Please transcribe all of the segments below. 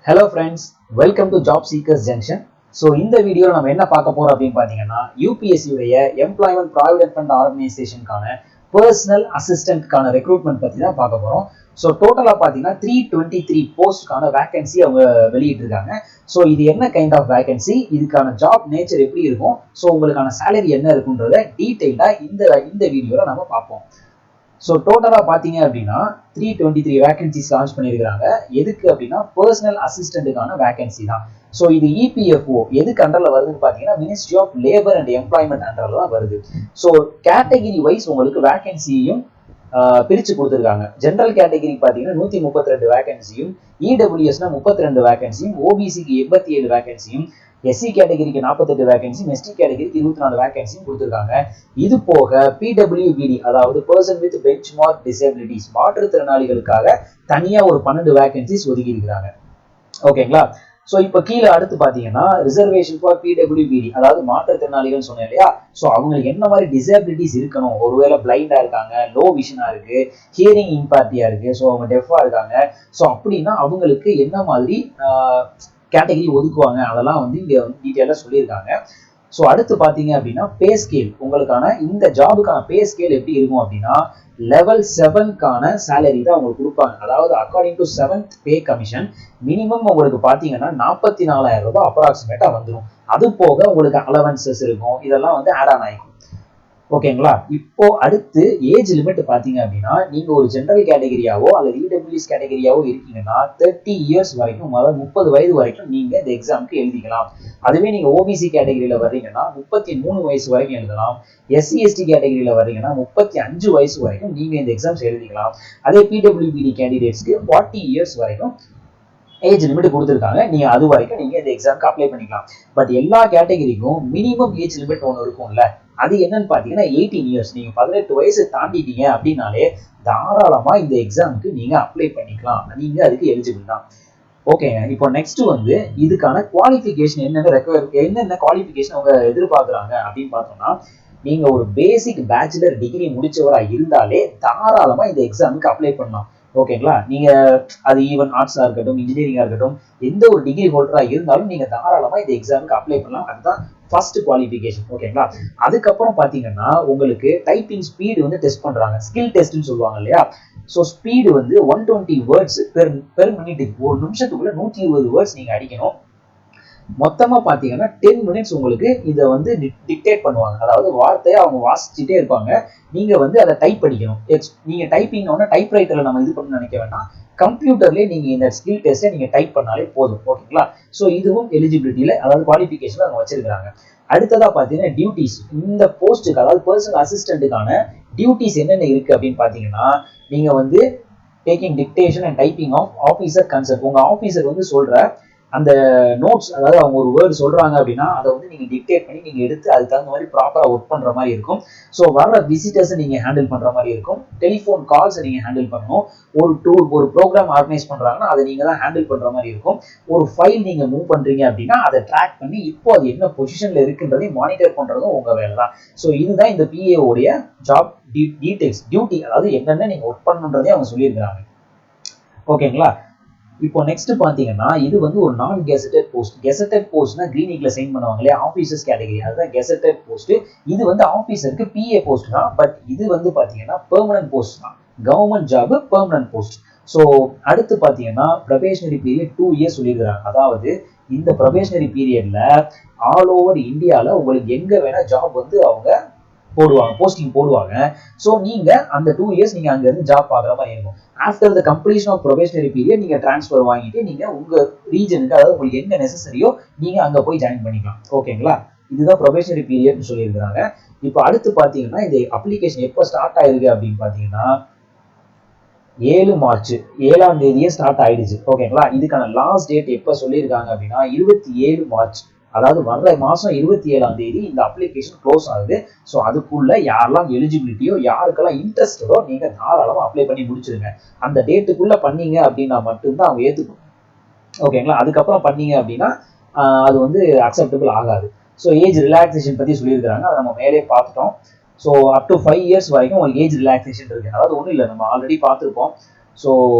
Hello friends, welcome to Job Seekers Junction. So இந்த வீடியோல நம்ம என்ன பார்க்க போறோம் அப்படின்னு பாத்தீங்கன்னா UPSC உடைய எம்ப்ளாய்மெண்ட் ப்ராவிடென்ட் ஃபண்ட் ஆர்கனைசேஷனுக்கான பர்சனல் அசிஸ்டன்ட்கான ரெக்ரூட்மெண்ட் பத்தி தான் பார்க்க போறோம். ஸோ டோட்டலா பாத்தீங்கன்னா 323 போஸ்ட்கான வேகன்சி அவங்க வெளியிட்டிருக்காங்க. ஸோ இது என்ன கைண்ட் ஆஃப் வேகன்சி, இதுக்கான ஜாப் நேச்சர் எப்படி இருக்கும், ஸோ உங்களுக்கான சேலரி என்ன இருக்குன்றத டீடைல்டா இந்த வீடியோல நம்ம பார்ப்போம். ஸோ டோட்டலாக பார்த்தீங்க அப்படின்னா 323 வேகன்சிஸ் லான்ச் பண்ணியிருக்கிறாங்க. எதுக்கு அப்படின்னா பர்சனல் அசிஸ்டண்ட்டுக்கான வேகன்சி தான். ஸோ இது இபிஎஃப்ஓ எதுக்கு அண்டரில் வருதுன்னு பார்த்தீங்கன்னா ministry of labour and employment அண்டரில் தான் வருது. ஸோ கேட்டகிரி வைஸ் உங்களுக்கு வேகன்சியும் பிரித்து கொடுத்துருக்காங்க. ஜென்ரல் கேட்டகிரி பார்த்தீங்கன்னா 132 வேகன்சியும், இடபிள்யூஎஸ்னா 32 வேகன்சியும், ஓபிசிக்கு 87 வேகன்சியும், எஸ்சி கேட்டகரிக்கு 48 வேகன்சியும், எஸ்டி கேட்டகரிக்கு 24 வேகன்சியும் கொடுத்துருக்காங்க. இது போக பிடபிள்யூபிடி அதாவது person with benchmark disabilities மாற்றுத்திறனாளிகளுக்காக தனியா ஒரு 12 வேகன்சிஸ் ஒதுக்கி இருக்கிறாங்க. ஓகேங்களா? ஸோ இப்போ கீழே அடுத்து பார்த்தீங்கன்னா ரிசர்வேஷன் ஃபார் பிடபிள்யூபிடி அதாவது மாற்றுத்திறனாளிகள் சொன்னேன் இல்லையா? ஸோ அவங்களுக்கு என்ன மாதிரி டிசபிலிட்டிஸ் இருக்கணும், ஒருவேளை பிளைண்டா இருக்காங்க, லோ விஷனா இருக்கு, ஹியரிங் இம்பேர்ட்டியா இருக்கு, ஸோ அவங்க டெஃபா இருக்காங்க, ஸோ அப்படின்னா அவங்களுக்கு என்ன மாதிரி கேட்டகரி ஒதுக்குவாங்க அதெல்லாம் வந்து இங்க டீட்டெயிலாக சொல்லியிருக்காங்க. ஸோ அடுத்து பார்த்தீங்க அப்படின்னா பே ஸ்கேல், உங்களுக்கான இந்த ஜாபுக்கான பே ஸ்கேல் எப்படி இருக்கும் அப்படின்னா லெவல் 7க்கான சேலரி தான் உங்களுக்கு கொடுப்பாங்க. அதாவது according to 7th pay commission minimum உங்களுக்கு பார்த்தீங்கன்னா 44,000 ரூபாய் அப்ராக்சிமேட்டா வந்துடும். அது போக உங்களுக்கு அலவன்சஸ் இருக்கும், இதெல்லாம் வந்து ஆட் ஆன் ஆகிக்கும். ஓகேங்களா? இப்போ அடுத்து ஏஜ் லிமிட் பாத்தீங்க அப்படின்னா நீங்க ஒரு ஜெனரல் கேட்டகரியாவோ அல்லது இடபிள்யூஎஸ் கேட்டகரியாவோ இருக்கீங்கன்னா 30 இயர்ஸ் வரைக்கும், அதாவது 30 வயது வரைக்கும் நீங்க இந்த எக்ஸாமுக்கு எழுதிக்கலாம். அதுவே நீங்க ஓபிசி கேட்டகரியில வர்றீங்கன்னா 33 வயசு வரைக்கும் எழுதலாம். எஸ்சி எஸ்டி கேட்டகரியில வர்றீங்கன்னா 35 வயசு வரைக்கும் நீங்க இந்த எக்ஸாம்ஸ் எழுதிக்கலாம். அதே பிடபிள்யூபிடி கேண்டிடேட்ஸ்க்கு 40 இயர்ஸ் வரைக்கும் ஏஜ் லிமிட் கொடுத்துருக்காங்க. நீங்க அது வரைக்கும் நீங்க இந்த எக்ஸாமுக்கு அப்ளை பண்ணிக்கலாம். பட் எல்லா கேட்டகரிக்கும் மினிமம் ஏஜ் லிமிட் ஒன்று இருக்கும்ல, அது என்னன்னு பாத்தீங்கன்னா 18 இயர்ஸ். நீங்க 18 வயசு தாண்டிட்டீங்க அப்படின்னாலே தாராளமா இந்த எக்ஸாமுக்கு நீங்க அப்ளை பண்ணிக்கலாம், நீங்க அதுக்கு எலிஜிபிள் தான். ஓகேங்க. இப்போ நெக்ஸ்ட் வந்து இதுக்கான குவாலிஃபிகேஷன் என்னென்ன குவாலிஃபிகேஷன் அவங்க எதிர்பார்க்குறாங்க அப்படின்னு பார்த்தோம்னா நீங்க ஒரு பேசிக் பேச்சுலர் டிகிரி முடிச்சவரா இருந்தாலே தாராளமா இந்த எக்ஸாமுக்கு அப்ளை பண்ணலாம். ஓகேங்களா? நீங்க அது ஈவன் ஆர்ட்ஸா இருக்கட்டும், இன்ஜினியரிங்கா இருக்கட்டும், எந்த ஒரு டிகிரி ஹோல்டரா இருந்தாலும் நீங்க தாராளமா இந்த எக்ஸாமுக்கு அப்ளை பண்ணலாம். அதுதான் ஃபர்ஸ்ட் குவாலிஃபிகேஷன். ஓகேங்களா? அதுக்கப்புறம் பாத்தீங்கன்னா உங்களுக்கு டைப்பிங் ஸ்பீடு வந்து டெஸ்ட் பண்றாங்க, ஸ்கில் டெஸ்ட்னு சொல்லுவாங்க இல்லையா? ஸோ ஸ்பீடு வந்து 120 வேர்ட்ஸ் பெர் மினிட், ஒரு நிமிஷத்துக்குள்ள 120 வேர்ட்ஸ் நீங்க அடிக்கணும். மொத்தமா பாத்தீங்கன்னா 10 மினிட்ஸ் உங்களுக்கு இதை வந்து டிக்டேட் பண்ணுவாங்க. அதாவது வார்த்தையை அவங்க வாசிச்சுட்டே இருப்பாங்க, நீங்க வந்து அதை டைப் படிக்கணும். நீங்க டைப்பிங் டைப் ரைட்டர்ல நம்ம இது பண்ண நினைக்க வேண்டாம், கம்ப்யூட்டர்லயே நீங்க இந்த ஸ்கில் டெஸ்ட்டை நீங்க டைப் பண்ணாலே போதும். ஓகேங்களா? ஸோ இதுவும் எலிஜிபிலிட்டியில அதாவது குவாலிஃபிகேஷன் அவங்க வச்சிருக்காங்க. அடுத்ததா பாத்தீங்கன்னா டியூட்டிஸ், இந்த போஸ்ட்டுக்கு அதாவது பர்சனல் அசிஸ்டன்ட்டுக்கான டியூட்டிஸ் என்னென்ன இருக்கு அப்படின்னு பாத்தீங்கன்னா நீங்க வந்து taking dictation and typing of officer concern, உங்க ஆஃபீஸர் வந்து சொல்ற அந்த நோட்ஸ், அதாவது அவங்க ஒரு வேர்டு சொல்றாங்க அப்படின்னா அதை வந்து நீங்க டிக்டேட் பண்ணி நீங்க எடுத்து அதுக்கு தகுந்த மாதிரி ப்ராப்பரா ஒர்க் பண்ற மாதிரி இருக்கும். ஸோ வர்ற விசிட்டர்ஸை நீங்க ஹேண்டில் பண்ற மாதிரி இருக்கும். டெலிஃபோன் கால்ஸை நீங்க ஹேண்டில் பண்ணணும். ஒரு ப்ரோக்ராம் ஆர்கனைஸ் பண்றாங்கன்னா அதை நீங்க தான் ஹேண்டில் பண்ற மாதிரி இருக்கும். ஒரு ஃபைல் நீங்க மூவ் பண்றீங்க அப்படின்னா அதை ட்ராக் பண்ணி இப்போ அது என்ன பொசிஷன்ல இருக்குன்றதையும் மானிட்டர் பண்றதும் உங்க வேலை தான். ஸோ இதுதான் இந்த பிஏ உடைய ஜாப் டீடைல்ஸ், டியூட்டி, அதாவது என்னென்ன நீங்க ஒர்க் பண்ணணுன்றதையும் அவங்க சொல்லியிருக்கிறாங்க. ஓகேங்களா? இப்போ நெக்ஸ்ட் பாத்தீங்கன்னா இது வந்து ஒரு நான் கெசட்டட் போஸ்ட். கெசட்டட் போஸ்ட்னா கிரீன் இங்க்ல சைன் பண்ணுவாங்க இல்லையா, ஆபீசர்ஸ் கேட்டகரி, அதுதான் கெசட்டட் போஸ்ட். இது வந்து ஆபீசருக்கு பிஏ போஸ்ட் தான், பட் இது வந்து பாத்தீங்கன்னா பெர்மனன்ட் போஸ்ட் தான், government job permanent post. So அடுத்து பாத்தீங்கன்னா ப்ரொபேஷனரி பீரியட் 2 இயர்ஸ் சொல்லியிருக்கிறாங்க. அதாவது இந்த ப்ரொபேஷனரி பீரியட்ல ஆல் ஓவர் இந்தியால உங்களுக்கு எங்க வேணா ஜாப் வந்து அவங்க போடுவாங்க, போஸ்டிங் போடுவாங்க. ஸோ நீங்க அந்த 2 இயர்ஸ் நீங்க அங்க இருந்து ஜாப் பார்க்குற மாதிரி இருக்கும். After the completion of probationary period நீங்க டிரான்ஸ்ஃபர் வாங்கிட்டு நீங்க உங்க ரீஜனுக்கு, அதாவது உங்களுக்கு எங்க நெசசரியோ நீங்க அங்க போய் ஜாயின் பண்ணிக்கலாம். ஓகேங்களா? இதுதான் ப்ரொபேஷனரி பீரியட்னு சொல்லியிருக்காங்க. இப்போ அடுத்து பாத்தீங்கன்னா இந்த அப்ளிகேஷன் எப்போ ஸ்டார்ட் ஆயிருக்கு அப்படின்னு பாத்தீங்கன்னா 7 மார்ச் 7ஆம் தேதியே ஸ்டார்ட் ஆயிடுச்சு. ஓகேங்களா? இதுக்கான லாஸ்ட் டேட் எப்ப சொல்லியிருக்காங்க அப்படின்னா 27 மார்ச், அதாவது வர்ற மாசம் 27ஆம் தேதி இந்த அப்ளிகேஷன் க்ளோஸ் ஆகுது. ஸோ அதுக்குள்ள யாரெல்லாம் எலிஜிபிலிட்டியோ, யாருக்கெல்லாம் இன்ட்ரெஸ்டோ நீங்க தாராளமா அப்ளை பண்ணி முடிச்சிருங்க. அந்த டேட்டுக்குள்ள பண்ணீங்க அப்படின்னா மட்டும்தான் அவங்க ஏத்துக்கணும். ஓகேங்களா? அதுக்கப்புறம் பண்ணீங்க அப்படின்னா அது வந்து அக்செப்டபிள் ஆகாது. ஸோ ஏஜ் ரிலாக்ஸேஷன் பத்தி சொல்லியிருக்காங்க, அதை நம்ம மேலே பார்த்துட்டோம். ஸோ அப் டு 5 இயர்ஸ் வரைக்கும் உங்களுக்கு ஏஜ் ரிலாக்ஸேஷன் இருக்கு. அதாவது ஒன்றும் இல்லை, நம்ம ஆல்ரெடி பார்த்துருப்போம். ஸோ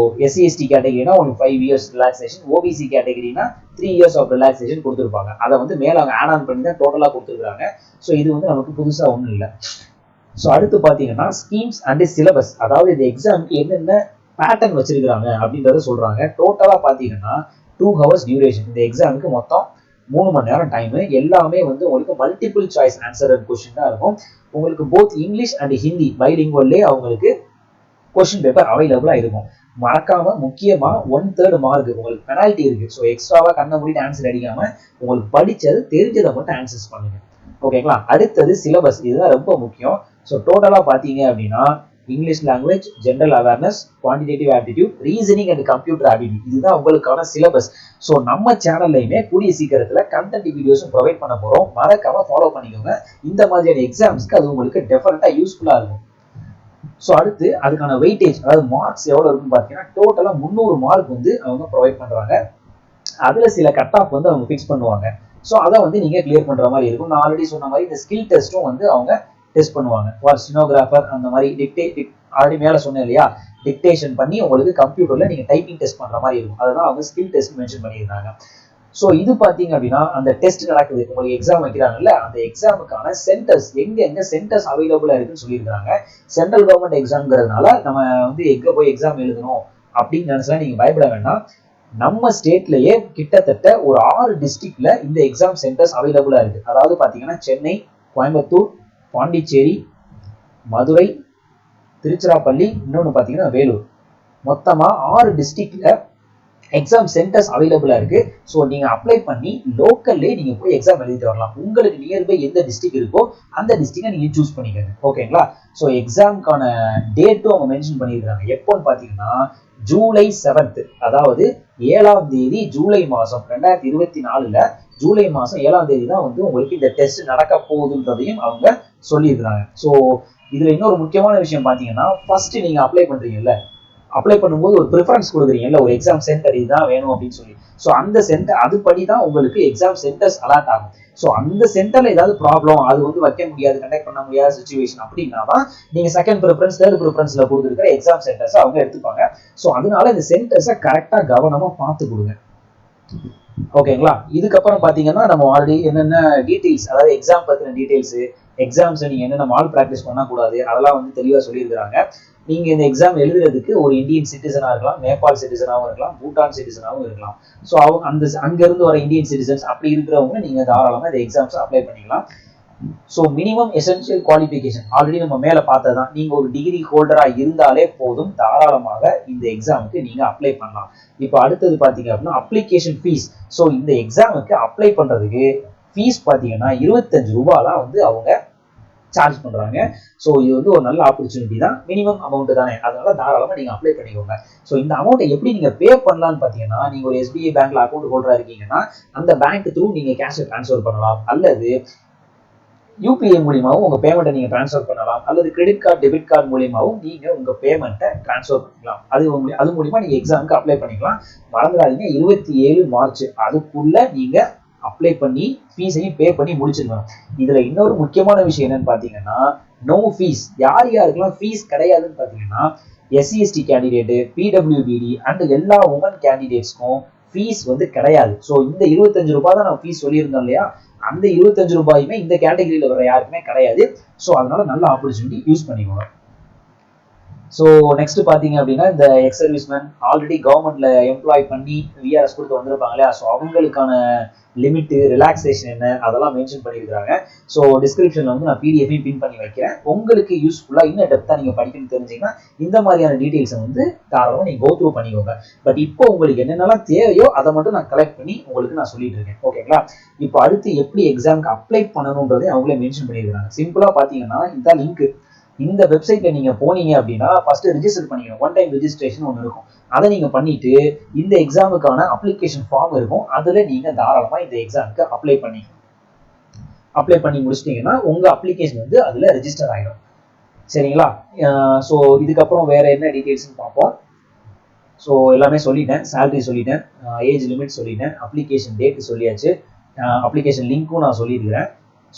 SC/ST கேட்டகரினா உங்களுக்கு 5 இயர்ஸ் ரிலாக்ஸேஷன், OBC கேட்டகரினா 3 இயர்ஸ் ஆஃப் ரிலாக்ஸேஷன் கொடுத்துருப்பாங்க. அதை வந்து மேலே அவங்க ஆட் ஆன் பண்ணி தான் டோட்டலாக கொடுத்துருக்காங்க. ஸோ இது வந்து நமக்கு புதுசாக ஒன்றும் இல்லை. ஸோ அடுத்து பார்த்தீங்கன்னா ஸ்கீம்ஸ் அண்ட் சிலபஸ், அதாவது இந்த எக்ஸாமுக்கு என்னென்ன பேட்டர்ன் வச்சிருக்காங்க அப்படின்றத சொல்றாங்க. டோட்டலாக பார்த்தீங்கன்னா 2 hours டியூரேஷன். இந்த எக்ஸாமுக்கு மொத்தம் 3 மணி நேரம் டைமு. எல்லாமே வந்து உங்களுக்கு multiple choice answer and question தான் இருக்கும். உங்களுக்கு போத் இங்கிலீஷ் அண்ட் ஹிந்தி பைலிங்குவல்லே அவங்களுக்கு கொஸ்டின் பேப்பர் அவைலபிளா இருக்கும். மறக்காம முக்கியமா 1/3 மார்க் உங்களுக்கு பெனால்ட்டி இருக்கு. ஸோ எக்ஸ்ட்ராவா கண்ணை மூடிட்டு ஆன்சர் அடிக்காம உங்களுக்கு படிச்சது தெரிஞ்சதை மட்டும் ஆன்சர்ஸ் பண்ணுங்க. ஓகேங்களா? அடுத்தது சிலபஸ், இதுதான் ரொம்ப முக்கியம். ஸோ டோட்டலா பாத்தீங்க அப்படின்னா English language, general awareness, quantitative aptitude, reasoning and computer aptitude, இதுதான் உங்களுக்கான சிலபஸ். ஸோ நம்ம சேனல்லையுமே கூடிய சீக்கிரத்துல கண்டென்ட் வீடியோஸும் ப்ரொவைட் பண்ண போறோம். மறக்காம ஃபாலோ பண்ணிக்கோங்க. இந்த மாதிரியான எக்ஸாம்ஸ்க்கு அது உங்களுக்கு டெஃபினட்டா யூஸ்ஃபுல்லா இருக்கும். ஸோ அடுத்து அதுக்கான வெயிட்டேஜ், அதாவது மார்க்ஸ் எவ்வளோ இருக்குன்னு பார்த்தீங்கன்னா டோட்டலாக 300 மார்க் வந்து அவங்க ப்ரொவைட் பண்ணுறாங்க. அதில் சில கட் ஆஃப் வந்து அவங்க ஃபிக்ஸ் பண்ணுவாங்க. ஸோ அதை வந்து நீங்கள் கிளியர் பண்ணுற மாதிரி இருக்கும். நான் ஆல்ரெடி சொன்ன மாதிரி இந்த ஸ்கில் டெஸ்ட்டும் வந்து அவங்க டெஸ்ட் பண்ணுவாங்க. ஃபார் ஸ்டெனோகிராஃபர் அந்த மாதிரி ஆல்ரெடி மேலே சொன்னேன் இல்லையா, டிக்டேஷன் பண்ணி உங்களுக்கு கம்ப்யூட்டரில் நீங்கள் டைப்பிங் டெஸ்ட் பண்ணுற மாதிரி இருக்கும். அதுதான் அவங்க ஸ்கில் டெஸ்ட் மென்ஷன் பண்ணியிருக்காங்க. ஸோ இது பார்த்தீங்க அப்படின்னா அந்த டெஸ்ட் நடக்குது, உங்களுக்கு எக்ஸாம் வைக்கிறாங்கல்ல, அந்த எக்ஸாமுக்கான சென்டர்ஸ் எங்க சென்டர்ஸ் அவைலபிளா இருக்குன்னு சொல்லியிருக்காங்க. சென்ட்ரல் கவர்மெண்ட் எக்ஸாம்ங்கிறதுனால நம்ம வந்து எங்க போய் எக்ஸாம் எழுதணும் அப்படின்னு நினைச்சா நீங்க பயப்பட வேண்டாம். நம்ம ஸ்டேட்லயே கிட்டத்தட்ட ஒரு 6 டிஸ்ட்ரிக்ட்ல இந்த எக்ஸாம் சென்டர்ஸ் அவைலபிளா இருக்கு. அதாவது பாத்தீங்கன்னா சென்னை, கோயம்புத்தூர், பாண்டிச்சேரி, மதுரை, திருச்சிராப்பள்ளி, இன்னொன்னு பாத்தீங்கன்னா வேலூர். மொத்தமா 6 டிஸ்ட்ரிக்ட்ல எக்ஸாம் சென்டர்ஸ் அவைலபிளா இருக்கு. ஸோ நீங்க அப்ளை பண்ணி லோக்கல்லே நீங்க போய் எக்ஸாம் எழுதிட்டு வரலாம். உங்களுக்கு நியர்பை எந்த டிஸ்ட்ரிக்ட் இருக்கோ அந்த டிஸ்ட்ரிக்டை நீங்க சூஸ் பண்ணிக்கோங்க. ஓகேங்களா? ஸோ எக்ஸாமுக்கான டேட்டும் அவங்க மென்ஷன் பண்ணியிருக்காங்க. எப்போன்னு பாத்தீங்கன்னா ஜூலை 7th, அதாவது 7ஆம் தேதி ஜூலை மாசம் 2024 ஜூலை மாசம் 7ஆம் தேதி தான் வந்து உங்களுக்கு இந்த டெஸ்ட் நடக்க போகுதுன்றதையும் அவங்க சொல்லியிருக்காங்க. ஸோ இதுல இன்னொரு முக்கியமான விஷயம் பாத்தீங்கன்னா ஃபர்ஸ்ட் நீங்க அப்ளை பண்றீங்கல்ல, அப்ளை பண்ணும்போது ஒரு ப்ரிஃபரன்ஸ் கொடுக்குறீங்கல்ல, ஒரு எக்ஸாம் சென்டர் இதுதான் வேணும் அப்படின்னு சொல்லி. ஸோ அந்த சென்டர் அதுபடி தான் உங்களுக்கு எக்ஸாம் சென்டர்ஸ் அலாட் ஆகும். ஸோ அந்த சென்டர்ல ஏதாவது ப்ராப்ளம், அது வந்து வைக்க முடியாது, கண்டக்ட் பண்ண முடியாத சுச்சுவேஷன் அப்படின்னா தான் நீங்க செகண்ட் ப்ரிஃபரன்ஸ், தேர்ட் ப்ரிஃபரன்ஸ்ல கொடுத்துருக்கிற எக்ஸாம் சென்டர்ஸ் அவங்க எடுத்துப்பாங்க. ஸோ அதனால இந்த சென்டர்ஸை கரெக்டா கவனமா பார்த்து கொடுங்க. ஓகேங்களா? இதுக்கப்புறம் பாத்தீங்கன்னா நம்ம ஆல்ரெடி என்னென்ன டீடைல்ஸ், அதாவது எக்ஸாம் பத்தின டீடைல்ஸ், எக்ஸாம்ஸ் நீங்க என்னென்ன மால் பிராக்டிஸ் பண்ணக்கூடாது அதெல்லாம் வந்து தெளிவா சொல்லியிருக்காங்க. நீங்க இந்த எக்ஸாம் எழுதுறதுக்கு ஒரு இந்தியன் சிட்டிசனா இருக்கலாம், நேபாள் சிட்டிசனாகவும் இருக்கலாம், பூட்டான் சிட்டிசனாகவும் இருக்கலாம். ஸோ அவங்க அங்கிருந்து வர இந்தியன் சிட்டிசன்ஸ் அப்படி இருக்கிறவங்க நீங்க தாராளமா இந்த எக்ஸாம்ஸ் அப்ளை பண்ணிக்கலாம். So minimum essential qualification already நம்ம மேல பார்த்ததான், நீங்க ஒரு டிகிரி ஹோல்டரா இருந்தாலே போதும், தாராளமாக இந்த எக்ஸாமுக்கு நீங்க அப்ளை பண்ணலாம். இப்போ அடுத்தது பாத்தீங்க அப்படின்னா அப்ளிகேஷன் ஃபீஸ். ஸோ இந்த எக்ஸாமுக்கு அப்ளை பண்றதுக்கு ஃபீஸ் பாத்தீங்கன்னா 25 ரூபாய் தான் வந்து அவங்க சார்ஜ் பண்றாங்க. ஸோ இது வந்து ஒரு நல்ல ஆப்பர்ச்சுனிட்டி தான், மினிமம் அமௌண்ட் தானே, அதனால தாராளமா நீங்க அப்ளை பண்ணிக்கோங்க. ஸோ இந்த அமௌண்ட்டை எப்படி நீங்க பே பண்ணலாம்னு பாத்தீங்கன்னா, நீங்க ஒரு SBI பேங்க்ல அக்கௌண்ட் ஹோல்டரா இருக்கீங்கன்னா அந்த பேங்க் த்ரூ நீங்க கேஷ் டிரான்ஸ்ஃபர் பண்ணலாம், அல்லது UPI மூலியமாவும் உங்க பேமெண்ட்டை நீங்க டிரான்ஸ்ஃபர் பண்ணலாம், அல்லது கிரெடிட் கார்டு, டெபிட் கார்டு மூலியமாவும் நீங்க உங்க பேமெண்ட்டை டிரான்ஸ்ஃபர் பண்ணிக்கலாம். அது மூலியமா நீங்க எக்ஸாமுக்கு அப்ளை பண்ணிக்கலாம். மறந்துடாதீங்க 27 மார்ச் அதுக்குள்ள நீங்க அப்ளை பண்ணி ஃபீஸையும் பே பண்ணி முடிச்சிருக்கணும். இதுல இன்னொரு முக்கியமான விஷயம் என்னன்னு பாத்தீங்கன்னா நோ ஃபீஸ். யார் யாருக்கெல்லாம் ஃபீஸ் கிடையாதுன்னு பாத்தீங்கன்னா SC/ST கேண்டிடேட், PWBD அண்ட் எல்லா உமன் கேண்டிடேட்ஸ்க்கும் ஃபீஸ் வந்து கிடையாது. ஸோ இந்த 25 ரூபாய் தான் நம்ம ஃபீஸ் சொல்லியிருந்தோம் இல்லையா, அந்த 25 ரூபாயுமே இந்த கேட்டகரியில வர யாருக்குமே கிடையாது. ஸோ அதனால நல்ல ஆப்பர்ச்சுனிட்டி யூஸ் பண்ணிக்கோங்க. ஸோ நெக்ஸ்ட் பாத்தீங்க அப்படின்னா இந்த எக்ஸ் சர்வீஸ்மேன் ஆல்ரெடி கவர்மெண்ட்ல எம்ப்ளாய் பண்ணி VRS கொடுத்து வந்திருப்பாங்க இல்லையா, ஸோ அவங்களுக்கான லிமிட், ரிலாக்ஸேஷன் என்ன அதெல்லாம் மென்ஷன் பண்ணியிருக்காங்க. ஸோ டிஸ்கிரிப்ஷன்ல வந்து நான் PDF பின் பண்ணி வைக்கிறேன். உங்களுக்கு யூஸ்ஃபுல்லா இன்னும் டெப்தா நீங்க படிக்கணும்னு தெரிஞ்சீங்கன்னா இந்த மாதிரியான டீடைல்ஸை வந்து தாராளமா நீங்க கோ த்ரூ பண்ணிக்கோங்க. பட் இப்போ உங்களுக்கு என்னென்னலாம் தேவையோ அதை மட்டும் நான் கலெக்ட் பண்ணி உங்களுக்கு நான் சொல்லிட்டு இருக்கேன். ஓகேங்களா? இப்போ அடுத்து எப்படி எக்ஸாமுக்கு அப்ளை பண்ணணும்ன்றதை அவங்களே மென்ஷன் பண்ணியிருக்காங்க. சிம்பிளா பாத்தீங்கன்னா இந்த லிங்க், இந்த வெப்சைட்ல நீங்க போனீங்க அப்படின்னா ஃபர்ஸ்ட் ரெஜிஸ்டர் பண்ணிக்கணும். ஒன் டைம் ரெஜிஸ்ட்ரேஷன் ஒன்று இருக்கும், அதை நீங்க பண்ணிட்டு இந்த எக்ஸாமுக்கான அப்ளிகேஷன் ஃபார்ம் இருக்கும், அதுல நீங்க தாராளமா இந்த எக்ஸாமுக்கு அப்ளை பண்ணி முடிச்சிட்டீங்கன்னா உங்க அப்ளிகேஷன் வந்து அதுல ரெஜிஸ்டர் ஆயிடும். சரிங்களா? ஸோ இதுக்கப்புறம் வேற என்ன டீடைல்ஸ் பார்ப்போம். ஸோ எல்லாமே சொல்லிட்டேன், சேலரி சொல்லிட்டேன், ஏஜ் லிமிட் சொல்லிட்டேன், அப்ளிகேஷன் டேட் சொல்லியாச்சு, அப்ளிகேஷன் லிங்க்கும் நான் சொல்லியிருக்கிறேன்.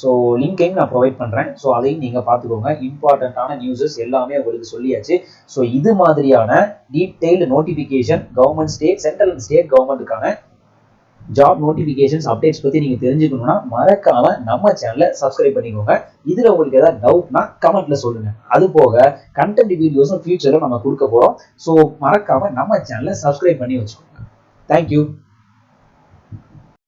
ஸோ லிங்கையும் நான் ப்ரொவைட் பண்ணுறேன். ஸோ அதையும் நீங்கள் பார்த்துக்கோங்க. இம்பார்ட்டண்ட்டான நியூஸஸ் எல்லாமே உங்களுக்கு சொல்லியாச்சு. ஸோ இது மாதிரியான detailed notification government state, central and state கவர்மெண்ட்டுக்கான ஜாப் நோட்டிஃபிகேஷன்ஸ் அப்டேட்ஸ் பற்றி நீங்கள் தெரிஞ்சுக்கணும்னா மறக்காம நம்ம சேனலை சப்ஸ்கிரைப் பண்ணிக்கோங்க. இதில் உங்களுக்கு ஏதாவது டவுட்னா கமெண்ட்ல சொல்லுங்க. அது போக கண்டென்ட் வீடியோஸும் ஃபியூச்சரில் நம்ம கொடுக்க போகிறோம். ஸோ மறக்காம நம்ம சேனலை சப்ஸ்கிரைப் பண்ணி வச்சுக்கோங்க. தேங்க்யூ.